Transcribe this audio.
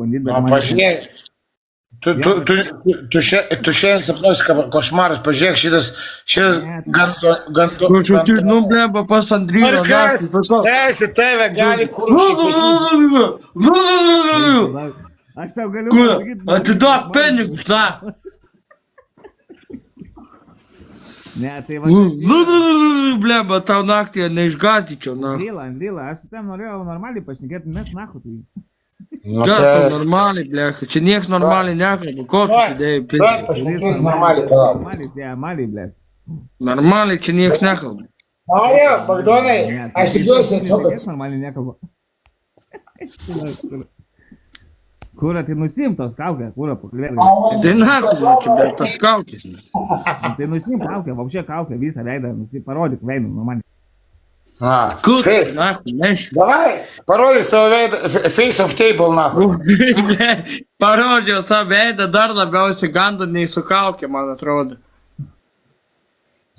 pabandyti, bet O, pažiūrėk. Tu šiandien sapnuosi košmarus, pažiūrėk, šitas Kažkaip, nu, bleba, pas Andrylą. Markas, teisė tave gali Aš tau galiu Kur? pasakyti. Atiduok pinigus, na. Ne, tai va. Bleba, tau naktį neišgazdyčiau, na. Andrila, aš su tam norėjau normaliai pašnekėti, mes nahu tai. Čia tau normaliai, blecha. Čia nieks normaliai nekalba. Ko tu įdėjai pinigus? Pašnekės normaliai, palauk. Normaliai, ble. Normaliai čia nieks nekalba. Mario, Bagdonai, aš tikiuosi, Normaliai nekalba. Kūra, tai nusim tos kaukę, kūra, pakalbėti. Tai nakalba, čia, bet tas kaukis. Tai nusim kaukę, vapšė kaukę, visą veidą, parodyk veidą, normaliai. Kur, nahu, neši. Davai, parodyk savo veidą, face of table, nahu. Parodžiau savo veidą, dar labiausiai gando nei su kaukė, man atrodo.